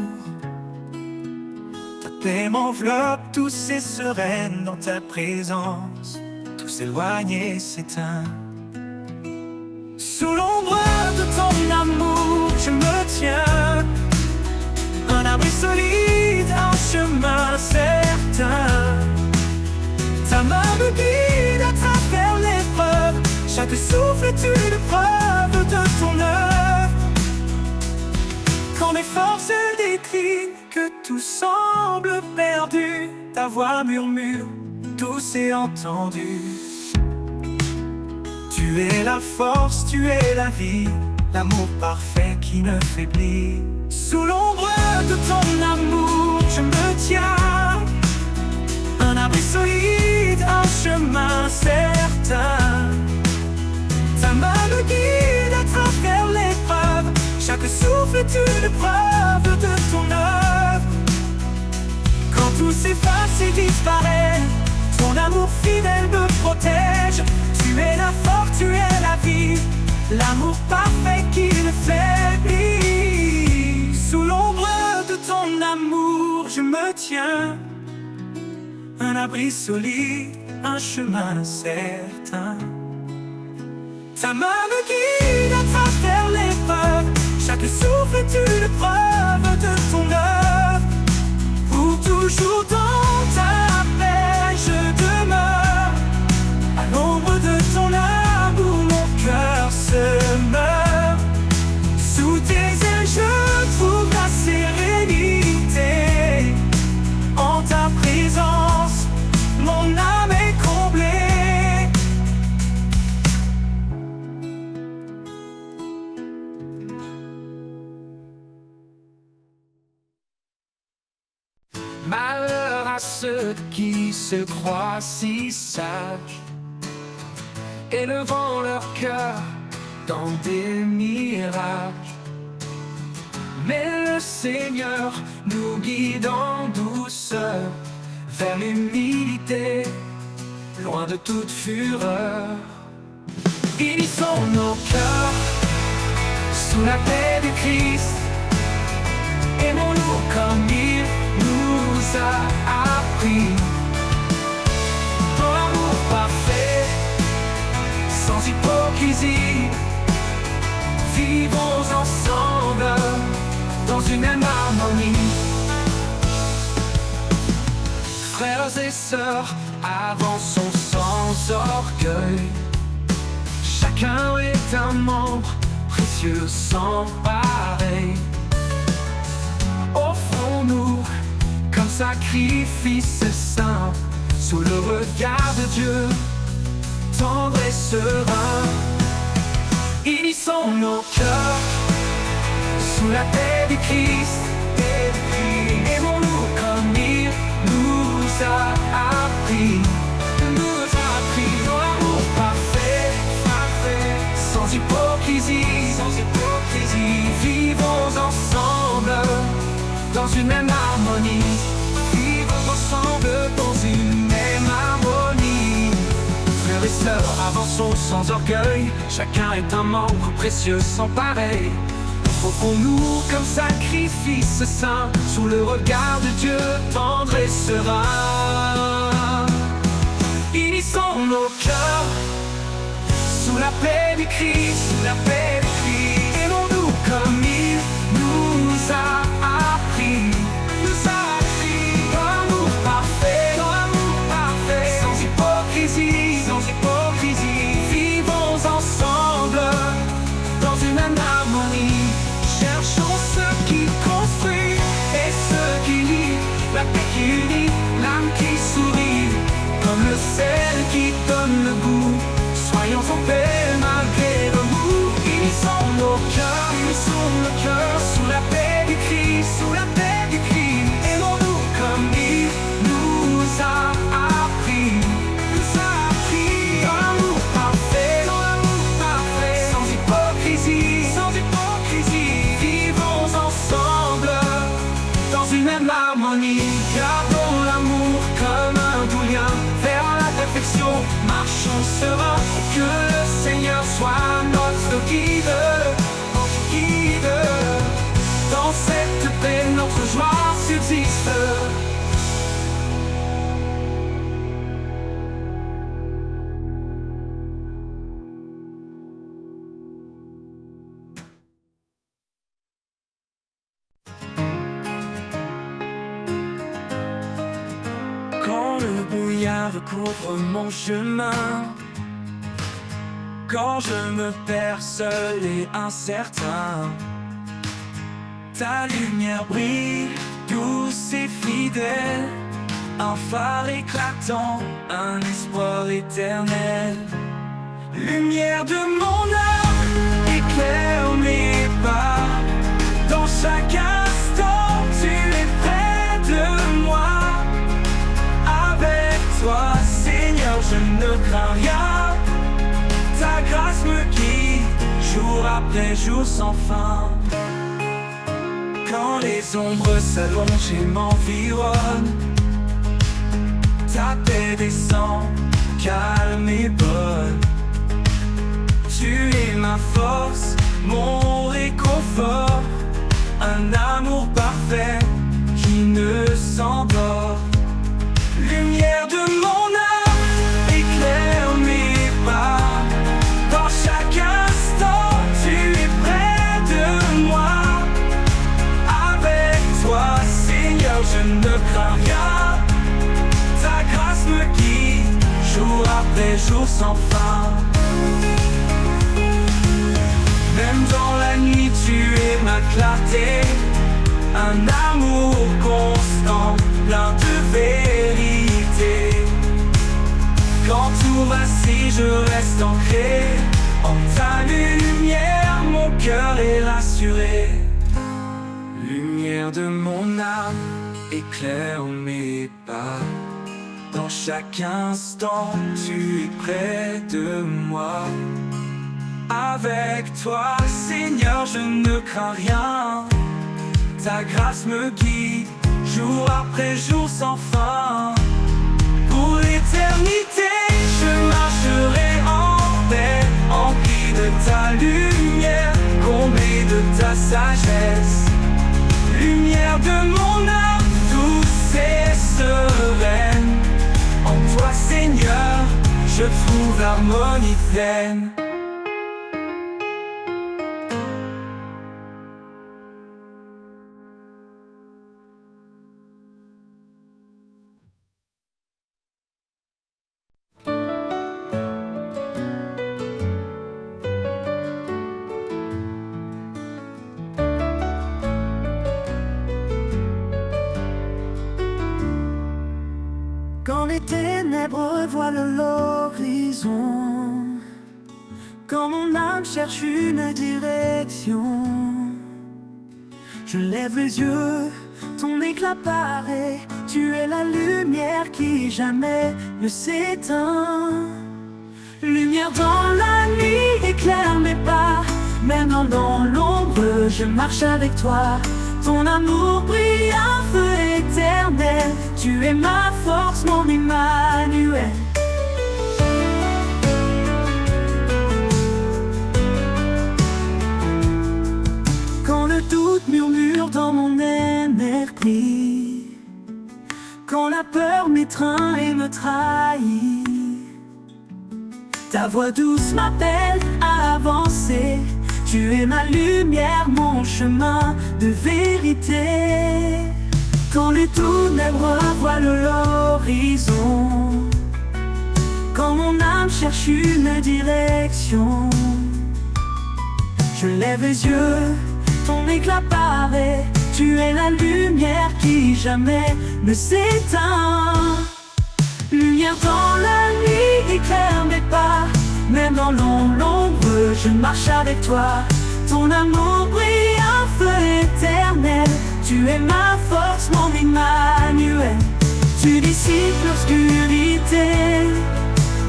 Ta paix m'enveloppe, tout c'est sereine dans ta présence. Tout s'éloigne et s'éteint. Sous l'ombre de ton amour, je me tiens. Un abri solide, un chemin certain. Ta main me guide à travers l'épreuve. Chaque souffle est une preuve de ton œuvre. Quand mes forces déclinent, que tout semble perdu, ta voix murmure, tout s'est entendu. Tu es la force, tu es la vie, l'amour parfait qui ne faiblit. Sous l'ombre de ton amour, je me tiens. Un abri solide, un chemin certain. Ta main me guide à travers l'épreuve. Chaque souffle est une preuve de ton œuvre. Quand tout s'efface et disparaît, ton amour fidèle me protège. Tu es la force, tu es la vie, l'amour parfait qui ne faiblit. Sous l'ombre de ton amour, je me tiens. Un abri solide, un chemin certain. Ta main me guide à travers l'épreuve. Chaque souffle est une preuve de ton œuvre. Pour toujours dans ta paix je demeure. À l'ombre de ton amour mon cœur se meurt. Sous tes ailes je trouve la sérénité. En ta présence mon âme est comblée. Malheur à ceux qui se croient si sages, élevant leur cœur dans des mirages. Mais le Seigneur nous guide en douceur vers l'humilité, loin de toute fureur. Unissons nos cœurs sous la paix du Christ. Aimons-nous comme il nous a appris. Dans l'amour parfait, sans hypocrisie, vivons ensemble dans une même harmonie. sœurs, avançons sans orgueil. Chacun est un membre précieux sans pareil. Offrons-nous comme sacrifice saint, sous le regard de Dieu, tendre et serein. Unissons nos cœurs sous la paix du Christ. Aimons-nous comme il nous a appris. Dans l'amour parfait, sans hypocrisie. Vivons ensemble dans une même harmonie. Vivons ensemble dans une même harmonie. Frères et sœurs, avançons sans orgueil. Chacun est un membre précieux sans pareil. Offrons-nous comme sacrifice saint, sous le regard de Dieu, tendre et serein. Unissons nos cœurs sous la paix du Christ. Aimons-nous comme il nous a appris. Dans l'amour parfait, sans hypocrisie. Vivons ensemble dans une même harmonie. Cherchons ce qui construit et ce qui lie, la paix qui unit, l'âme qui sourit, comme le sel qui donne le goût. Soyons en paix malgré le mou. Unissons nos cœurs sous la paix du Christ. Aimons-nous comme il nous a appris. Dans l'amour parfait, sans hypocrisie. Vivons ensemble dans une même harmonie. Gardons l'amour comme un doux lien vers la perfection. Marchons sereins, que le Seigneur soit notre guide. Dans cette paix, notre joie subsiste. Quand le brouillard recouvre mon chemin, quand je me perds seul et incertain, ta lumière brille, douce et fidèle, un phare éclatant, un espoir éternel. Lumière de mon âme, éclaire mes pas. Dans chaque instant, tu es près de moi. Avec toi, Seigneur, je ne crains rien. Ta grâce me guide, jour après jour sans fin. Quand les ombres s'allongent et m'environnent, ta paix descend, calme et bonne. Tu es ma force, mon réconfort, un amour parfait qui ne s'endort. Lumière de mon âme, éclaire mes pas. Dans chaque instant, tu es près de moi. Avec toi, Seigneur, je ne crains rien. Ta grâce me guide, jour après jour sans fin. Même dans la nuit, tu es ma clarté. Un amour constant, plein de vérité. Quand tout vacille, je reste ancré en ta lumière, mon cœur est rassuré. Lumière de mon âme, éclaire mes pas. Dans chaque instant, tu es près de moi. Avec toi, Seigneur, je ne crains rien. Ta grâce me guide, jour après jour sans fin. Pour l'éternité, je marcherai en paix, empli de ta lumière, comblé de ta sagesse. Lumière de mon âme, douce et sereine. En toi, Seigneur, je trouve l'harmonie pleine. les ténèbres voilent l'horizon, quand mon âme cherche une direction, je lève les yeux, ton éclat paraît, tu es la lumière qui jamais ne s'éteint. Lumière dans la nuit, éclaire mes pas, même dans l'ombre, je marche avec toi. Ton amour brille, un feu éternel, tu es ma force, mon Emmanuel. Quand le doute murmure dans mon esprit, quand la peur m'étreint et me trahit, ta voix douce m'appelle à avancer. Tu es ma lumière, mon chemin de vérité. Quand les ténèbres voilent l'horizon, quand mon âme cherche une direction, je lève les yeux, ton éclat paraît, tu es la lumière qui jamais ne s'éteint. Lumière dans la nuit, éclaire mes pas, même dans l'ombre, je marche avec toi. Ton amour brille, un feu éternel, tu es ma force, mon Emmanuel. Tu dissipes l'obscurité,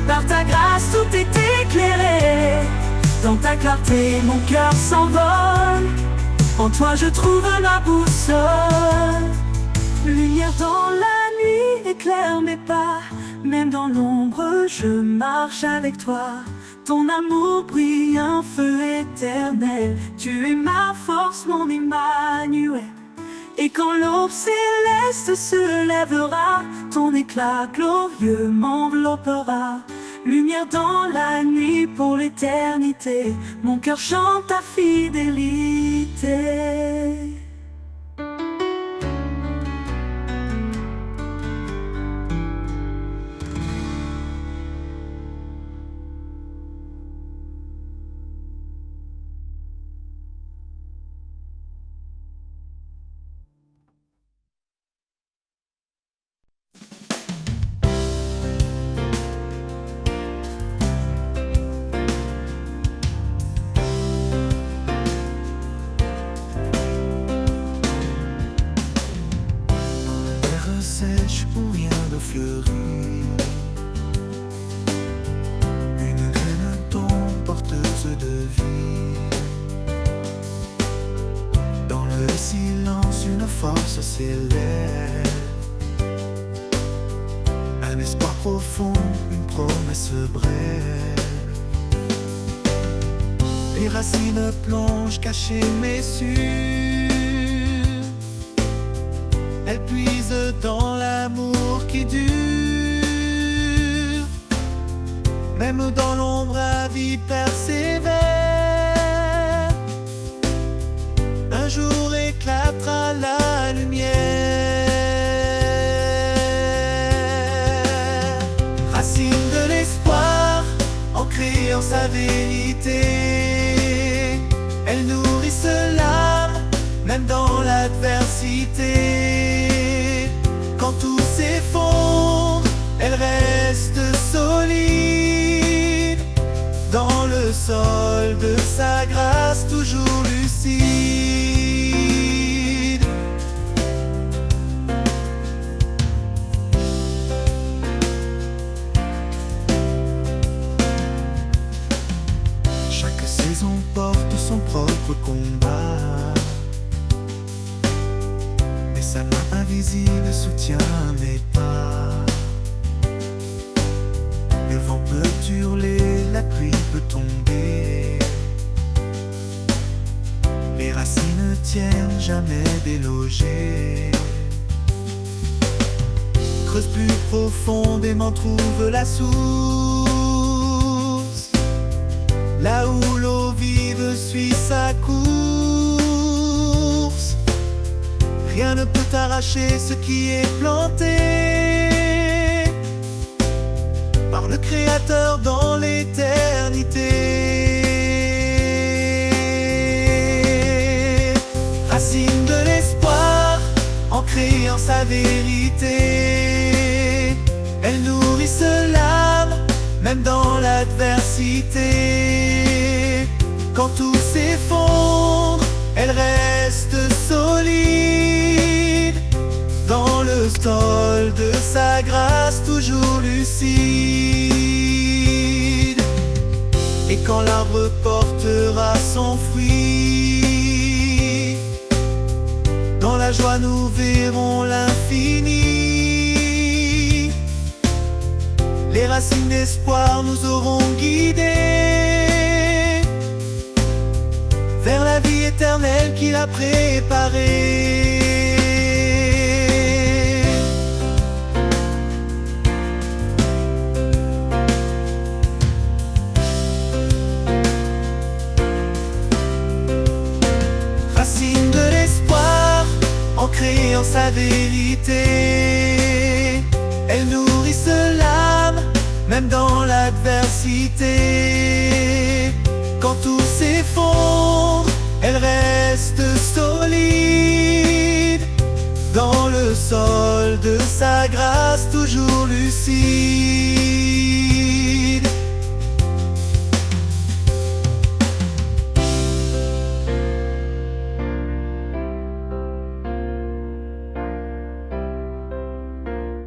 par ta grâce tout est éclairé. Dans ta clarté mon cœur s'envole, en toi je trouve la boussole. Lumière dans la nuit, éclaire mes pas, même dans l'ombre je marche avec toi. Ton amour brille, un feu éternel, tu es ma force, mon Emmanuel. Et quand l'aube céleste se lèvera, ton éclat glorieux m'enveloppera. Lumière dans la nuit pour l'éternité, mon cœur chante ta fidélité. Sèche où rien ne fleurit, une graine tombe porteuse de vie. Dans le silence une force s'élève, un espoir profond, une promesse brève. Les racines plongent cachées mais sûres, elle puise dans l'amour qui dure. Même dans l'ombre la vie persévère, un jour éclatera la lumière. Racine de l'espoir, ancrée en sa vérité, elle nourrisse l'âme, même dans l'adversité. Quand tout s'effondre, elle reste solide, dans le sol de sa grâce toujours lucide. Chaque saison porte son propre combat, sa main invisible soutient mes pas. Le vent peut hurler, la pluie peut tomber, les racines tiennent jamais délogées. Creuse plus profondément, trouve la source, là où l'eau vive suit sa course. Rien ne peut arracher ce qui est planté par le Créateur dans l'éternité. Racine de l'espoir, ancrée en sa vérité, Elles nourrissent l'âme, même dans l'adversité. Quand tout s'effondre, elles restent solides. Dans le sol de sa grâce, toujours lucide. Et quand l'arbre portera son fruit, dans la joie nous verrons l'infini. Les racines d'espoir nous auront guidés vers la vie éternelle qu'il a préparée. Racine de l'espoir, ancrée en sa vérité. Elles nourrissent l'âme, même dans l'adversité. Quand tout s'effondre, elles restent solides. Dans le sol de sa grâce, toujours lucide.